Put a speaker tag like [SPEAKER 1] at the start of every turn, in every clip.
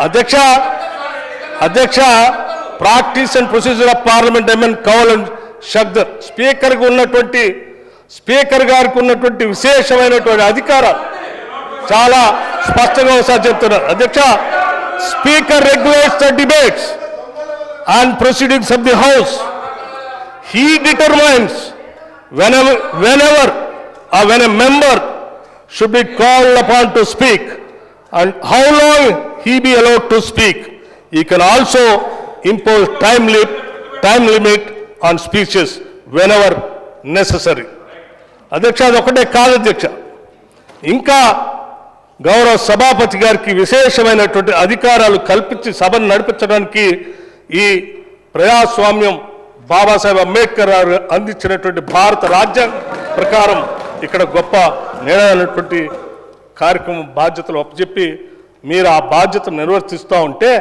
[SPEAKER 1] అధ్యక్ష practice and procedure of parliament M N Kaul and Shakdher speaker గారికి ఉన్నటువంటి విశేషమైనటువంటి అధికారాలు చాలా స్పష్టంగా ఒకసారి చెప్తున్నారు. అధ్యక్ష, speaker regulates the debates and proceedings of the house. He determines when a member should be called upon to speak and how long he be allowed to speak. He can also impose time limit on speeches whenever necessary. అధ్యక్ష, అదొకటే కాదు అధ్యక్ష, ఇంకా గౌరవ సభాపతి గారికి విశేషమైనటువంటి అధికారాలు కల్పించి సభను నడిపించడానికి ఈ ప్రజాస్వామ్యం బాబాసాహెబ్ అంబేద్కర్ గారు అందించినటువంటి భారత రాజ్యాంగ ప్రకారం ఇక్కడ గొప్ప నిర్ణయమైనటువంటి కార్యక్రమం బాధ్యతలు అప్పచెప్పి మీరు ఆ బాధ్యతను నిర్వర్తిస్తూ ఉంటే,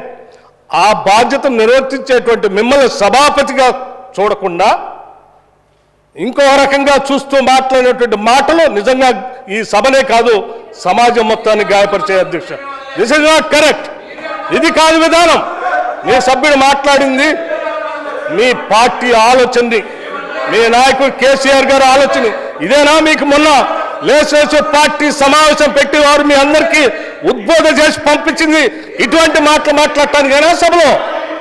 [SPEAKER 1] ఆ బాధ్యతను నిర్వర్తించేటువంటి మిమ్మల్ని సభాపతిగా చూడకుండా ఇంకో రకంగా చూస్తూ మాట్లాడేటువంటి మాటలు నిజంగా ఈ సభనే కాదు సమాజం మొత్తాన్ని గాయపరిచే అధ్యక్ష. This is not correct. ఇది కాదు విధానం. మీ సభ్యుడు మాట్లాడింది మీ పార్టీ ఆలోచనది, మీ నాయకుడు కేసీఆర్ గారు ఆలోచన ఇదేనా? మీకు మొన్న లెజిస్లేటివ్ పార్టీ సమావేశం పెట్టి వారు మీ అందరికీ ఉద్బోధన చేసి పంపించింది ఇటువంటి మాటలు మాట్లాడటానికైనా సభలో?